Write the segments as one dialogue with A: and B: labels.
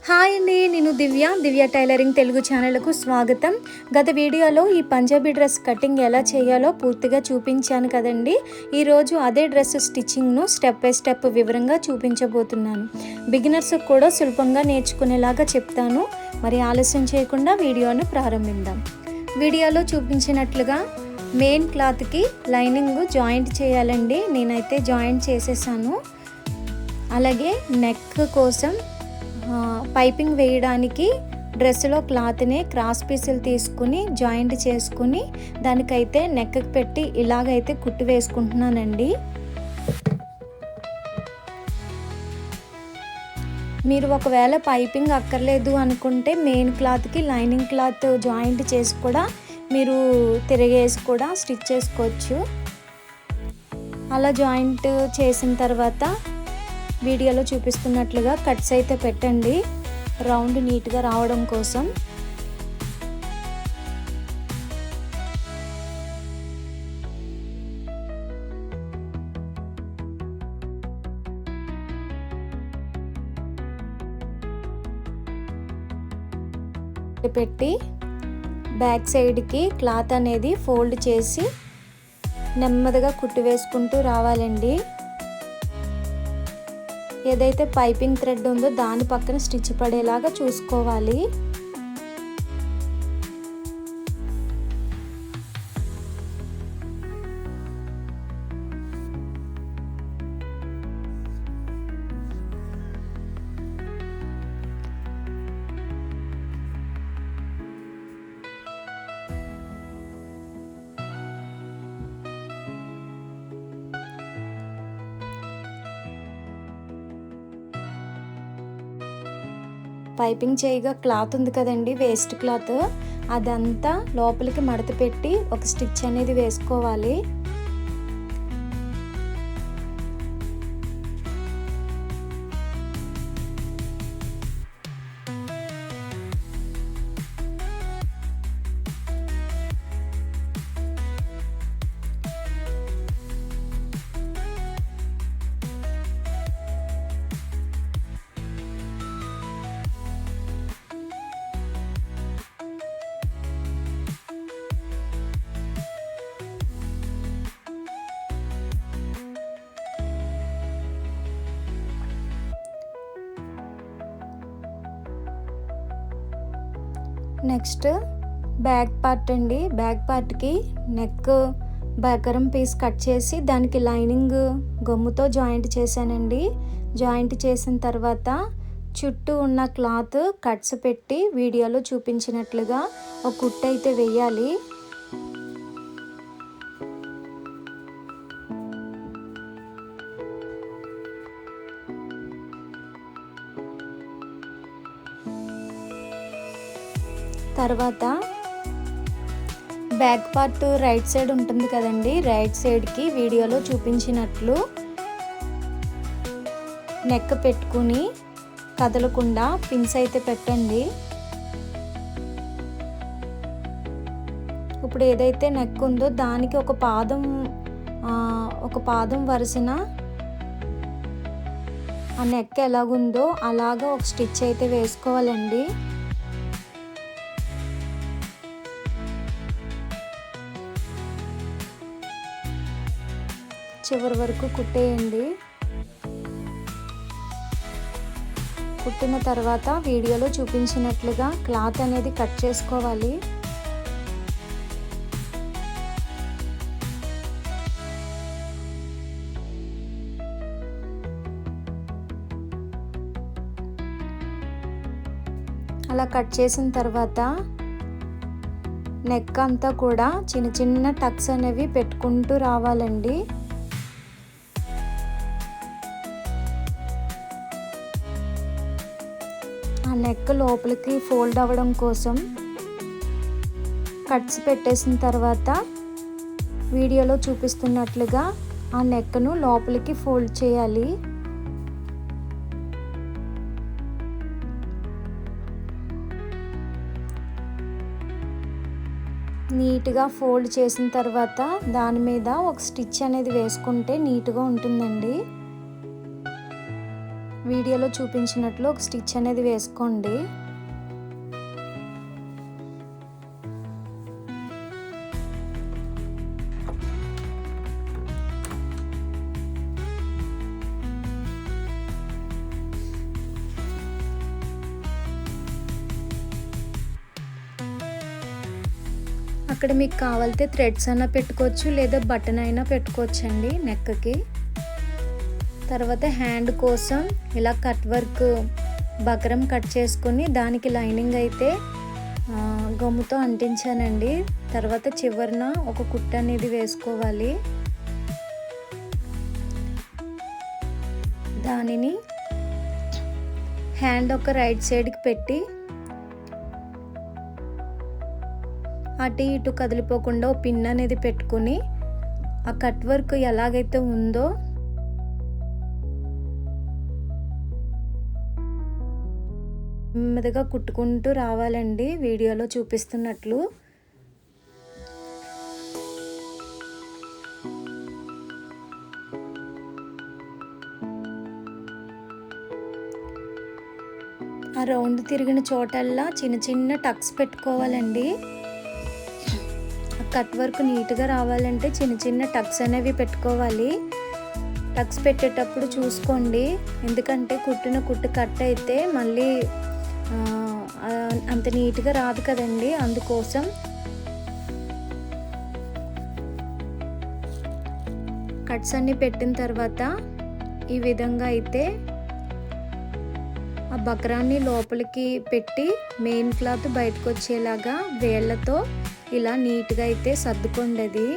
A: Hi అండి, నేను దివ్య tailoring Telugu ఛానల్కు స్వాగతం. గత వీడియోలో ఈ పంజాబీ డ్రెస్ కటింగ్ ఎలా చేయాలో పూర్తిగా చూపించాను కదండి. ఈరోజు అదే డ్రెస్ స్టిచ్చింగ్ను స్టెప్ బై స్టెప్ వివరంగా చూపించబోతున్నాను. బిగినర్స్కి కూడా సులభంగా నేర్చుకునేలాగా చెప్తాను. మరి ఆలస్యం చేయకుండా వీడియోను ప్రారంభిద్దాం. వీడియోలో చూపించినట్లుగా మెయిన్ క్లాత్కి లైనింగ్ జాయింట్ చేయాలండి. నేనైతే జాయింట్ చేసేసాను. అలాగే నెక్ కోసం పైపింగ్ వేయడానికి డ్రెస్సులో క్లాత్ని క్రాస్ పీసులు తీసుకుని జాయింట్ చేసుకుని దానికైతే నెక్కి పెట్టి ఇలాగైతే కుట్టు వేసుకుంటున్నానండి. మీరు ఒకవేళ పైపింగ్ అక్కర్లేదు అనుకుంటే మెయిన్ క్లాత్కి లైనింగ్ క్లాత్ జాయింట్ చేసి కూడా మీరు తిరిగేసి కూడా స్టిచ్ చేసుకోవచ్చు. అలా జాయింట్ చేసిన తర్వాత వీడియోలో చూపిస్తున్నట్లుగా కట్స్ అయితే పెట్టండి, రౌండ్ నీట్గా రావడం కోసం. పెట్టి బ్యాక్ సైడ్కి క్లాత్ అనేది ఫోల్డ్ చేసి నెమ్మదిగా కుట్టు వేసుకుంటూ రావాలండి. ఏదైతే పైపింగ్ థ్రెడ్ ఉందో దాని పక్కన స్టిచ్ పడేలాగా చూసుకోవాలి. పైపింగ్ చేయగా క్లాత్ ఉంది కదండి, వేస్ట్ క్లాత్, అదంతా లోపలికి మడత పెట్టి ఒక స్టిచ్ అనేది వేసుకోవాలి. నెక్స్ట్ బ్యాక్ పార్ట్ అండి. బ్యాక్ పార్ట్కి నెక్ బకరం పీస్ కట్ చేసి దానికి లైనింగ్ గమ్ముతో జాయింట్ చేశానండి. జాయింట్ చేసిన తర్వాత చుట్టూ ఉన్న క్లాత్ కట్స్ పెట్టి వీడియోలో చూపించినట్లుగా ఒక కుట్టు అయితే వేయాలి. తర్వాత బ్యాక్ పార్ట్ రైట్ సైడ్ ఉంటుంది కదండి, రైట్ సైడ్కి వీడియోలో చూపించినట్లు నెక్ పెట్టుకుని కదలకుండా పిన్స్ అయితే పెట్టండి. ఇప్పుడు ఏదైతే నెక్ ఉందో దానికి ఒక పాదం వరుసన ఆ నెక్ ఎలాగుందో అలాగా ఒక స్టిచ్ అయితే వేసుకోవాలండి. చివరి వరకు కుట్టేయండి. కుట్టిన తర్వాత వీడియోలో చూపించినట్లుగా క్లాత్ అనేది కట్ చేసుకోవాలి. అలా కట్ చేసిన తర్వాత నెక్ అంతా కూడా చిన్న చిన్న టక్స్ అనేవి పెట్టుకుంటూ రావాలండి. ఆ నెక్ లోపలికి ఫోల్డ్ అవ్వడం కోసం కట్స్ పెట్టేసిన తర్వాత వీడియోలో చూపిస్తున్నట్లుగా ఆ నెక్ను లోపలికి ఫోల్డ్ చేయాలి. నీట్గా ఫోల్డ్ చేసిన తర్వాత దాని మీద ఒక స్టిచ్ అనేది వేసుకుంటే నీట్గా ఉంటుందండి. వీడియోలో చూపించినట్లు ఒక స్టిచ్ అనేది వేసుకోండి. అక్కడ మీకు కావాలితే థ్రెడ్స్ అయినా పెట్టుకోవచ్చు, లేదా బటన్ అయినా పెట్టుకోవచ్చు అండి నెక్కి. తర్వాత హ్యాండ్ కోసం ఇలా కట్ వర్క్ బకరం కట్ చేసుకొని దానికి లైనింగ్ అయితే గమ్ముతో అంటించానండి. తర్వాత చివరన ఒక కుట్టు అనేది వేసుకోవాలి. దానిని హ్యాండ్ ఒక రైట్ సైడ్కి పెట్టి అటు ఇటు కదిలిపోకుండా పిన్ అనేది పెట్టుకొని ఆ కట్ వర్క్ ఎలాగైతే ఉందో నెమ్మదిగా కుట్టుకుంటూ రావాలండి వీడియోలో చూపిస్తున్నట్లు. ఆ రౌండ్ తిరిగిన చోటల్లా చిన్న చిన్న టక్స్ పెట్టుకోవాలండి. కట్ వర్క్ నీట్గా రావాలంటే చిన్న చిన్న టక్స్ అనేవి పెట్టుకోవాలి. టక్స్ పెట్టేటప్పుడు చూసుకోండి, ఎందుకంటే కుట్టిన కుట్టు కట్ అయితే మళ్ళీ అంత నీట్గా రాదు కదండి. అందుకోసం కట్స్ అన్నీ పెట్టిన తర్వాత ఈ విధంగా అయితే ఆ బకరాన్ని లోపలికి పెట్టి మెయిన్ క్లాత్ బయటకు వచ్చేలాగా వేళ్ళతో ఇలా నీట్గా అయితే సర్దుకోండి. అది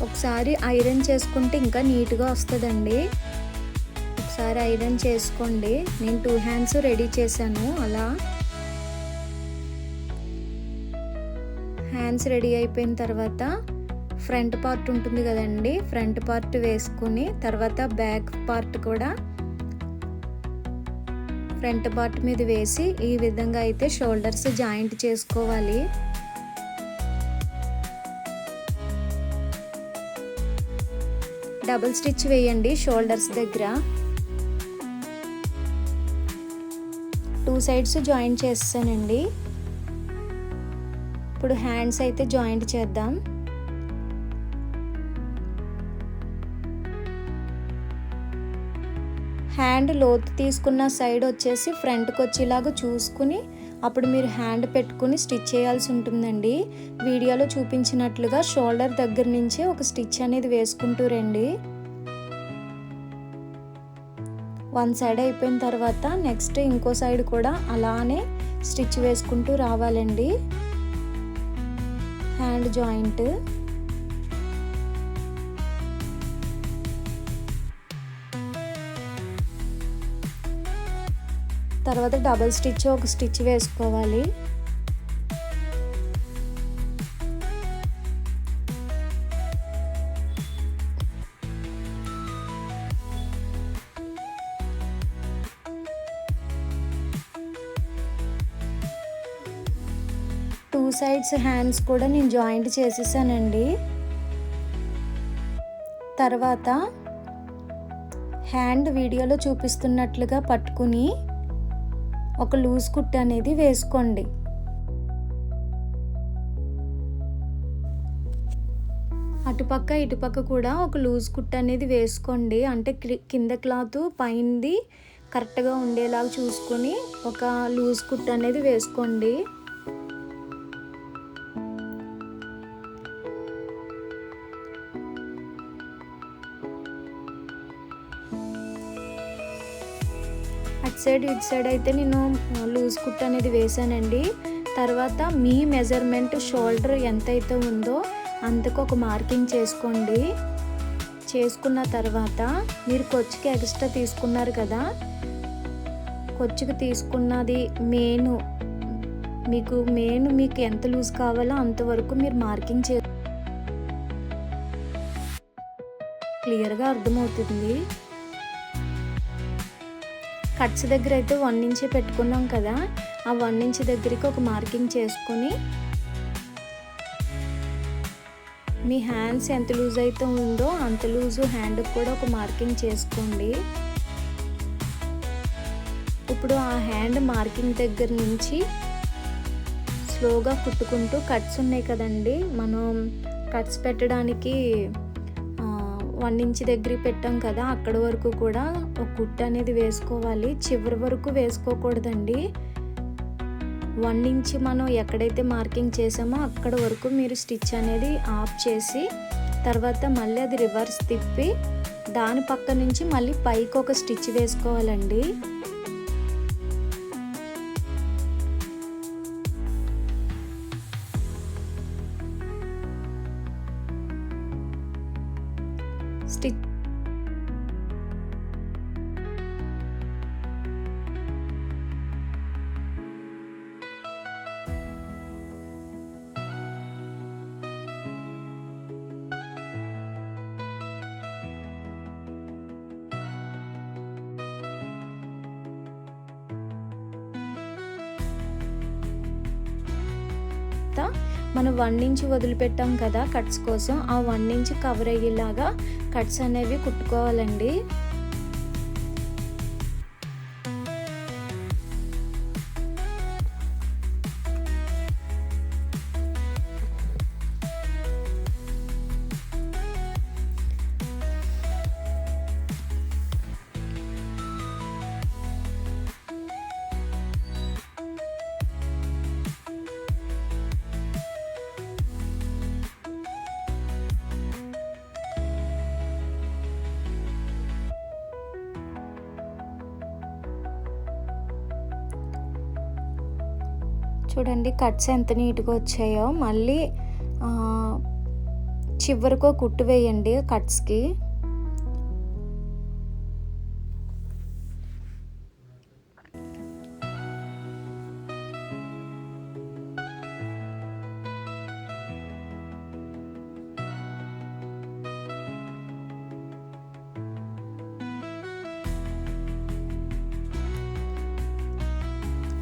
A: ఒకసారి ఐరన్ చేసుకుంటే ఇంకా నీట్గా వస్తుందండి. ఒకసారి ఐరన్ చేసుకోండి. నేను 2 హ్యాండ్స్ రెడీ చేశాను. అలా హ్యాండ్స్ రెడీ అయిపోయిన తర్వాత ఫ్రంట్ పార్ట్ ఉంటుంది కదండి, ఫ్రంట్ పార్ట్ వేసుకుని తర్వాత బ్యాక్ పార్ట్ కూడా ఫ్రంట్ పార్ట్ మీద వేసి ఈ విధంగా అయితే షోల్డర్స్ జాయింట్ చేసుకోవాలి. డబుల్ స్టిచ్ వేయండి షోల్డర్స్ దగ్గర. 2 సైడ్స్ జాయింట్ చేస్తానండి. ఇప్పుడు హ్యాండ్స్ అయితే జాయింట్ చేద్దాం. హ్యాండ్ లోతు తీసుకున్న సైడ్ వచ్చేసి ఫ్రంట్కి వచ్చేలాగా చూసుకుని అప్పుడు మీరు హ్యాండ్ పెట్టుకుని స్టిచ్ చేయాల్సి ఉంటుందండి. వీడియోలో చూపించినట్లుగా షోల్డర్ దగ్గర నుంచే ఒక స్టిచ్ అనేది వేసుకుంటూ రండి. 1 సైడ్ అయిపోయిన తర్వాత నెక్స్ట్ ఇంకో సైడ్ కూడా అలానే స్టిచ్ వేసుకుంటూ రావాలండి. హ్యాండ్ జాయింట్ తర్వాత డబుల్ స్టిచ్ ఒక స్టిచ్ వేసుకోవాలి. టూ సైడ్స్ హ్యాండ్స్ కూడా నేను జాయింట్ చేసేసానండి. తర్వాత హ్యాండ్ వీడియోలో చూపిస్తున్నట్లుగా పట్టుకుని ఒక లూజ్ కుట్టు అనేది వేసుకోండి. అటుపక్క ఇటుపక్క కూడా ఒక లూజ్ కుట్టు అనేది వేసుకోండి. అంటే కింద క్లాత్ పైనది కరెక్ట్గా ఉండేలాగా చూసుకొని ఒక లూజ్ కుట్టు అనేది వేసుకోండి. అటు సైడ్ ఇటు సైడ్ అయితే నేను లూజ్ కుట్ అనేది వేసానండి. తర్వాత మీ మెజర్మెంట్ షోల్డర్ ఎంతైతే ఉందో అంతకు ఒక మార్కింగ్ చేసుకోండి. చేసుకున్న తర్వాత మీరు కొచ్చుకి ఎక్స్ట్రా తీసుకున్నారు కదా, కొచ్చుకి తీసుకున్నది మీకు ఎంత లూజ్ కావాలో అంతవరకు మీరు మార్కింగ్ క్లియర్గా అర్థమవుతుంది. కట్స్ దగ్గర అయితే 1 ఇంచ్ పెట్టుకున్నాం కదా, ఆ 1 ఇంచ్ దగ్గరికి ఒక మార్కింగ్ చేసుకొని మీ హ్యాండ్స్ ఎంత లూజ్ అయితే ఉందో అంత లూజు హ్యాండ్కి కూడా ఒక మార్కింగ్ చేసుకోండి. ఇప్పుడు ఆ హ్యాండ్ మార్కింగ్ దగ్గర నుంచి స్లోగా కుట్టుకుంటూ కట్స్ ఉన్నాయి కదండి, మనం కట్స్ పెట్టడానికి 1 ఇంచ్ దగ్గర పెట్టాం కదా, అక్కడ వరకు కూడా ఒక కుట్టు అనేది వేసుకోవాలి. చివరి వరకు వేసుకోకూడదండి. 1 ఇంచ్ మనం ఎక్కడైతే మార్కింగ్ చేసామో అక్కడ వరకు మీరు స్టిచ్ అనేది ఆఫ్ చేసి తర్వాత మళ్ళీ అది రివర్స్ తిప్పి దాని పక్క నుంచి మళ్ళీ పైకి ఒక స్టిచ్ వేసుకోవాలండి. స్టిచ్ మనం 1 ఇంచ్ వదిలిపెట్టాం కదా కట్స్ కోసం, ఆ 1 ఇంచ్ కవర్ అయ్యేలాగా కట్స్ అనేవి కుట్టుకోవాలండి. చూడండి కట్స్ ఎంత నీట్గా వచ్చాయో. మళ్ళీ చివరికో కుట్టు వేయండి కట్స్కి.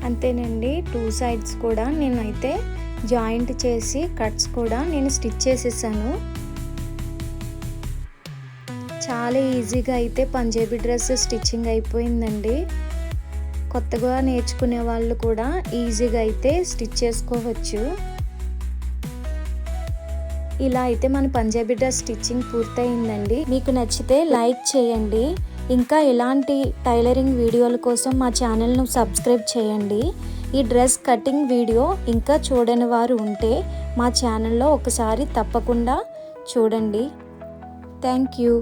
A: అంతేనండి, 2 సైడ్స్ కూడా నేనైతే జాయింట్ చేసి కట్స్ కూడా నేను స్టిచ్ చేసేసాను. చాలా ఈజీగా అయితే పంజాబీ డ్రెస్ స్టిచ్చింగ్ అయిపోయిందండి. కొత్తగా నేర్చుకునే వాళ్ళు కూడా ఈజీగా అయితే స్టిచ్ చేసుకోవచ్చు. ఇలా అయితే మన పంజాబీ డ్రెస్ స్టిచ్చింగ్ పూర్తయిందండి. మీకు నచ్చితే లైక్ చేయండి. ఇంకా ఇలాంటి టైలరింగ్ వీడియోల కోసం మా ఛానల్ను సబ్స్క్రైబ్ చేయండి. ఈ డ్రెస్ కటింగ్ వీడియో ఇంకా చూడని వారు ఉంటే మా ఛానల్లో ఒకసారి తప్పకుండా చూడండి. Thank you.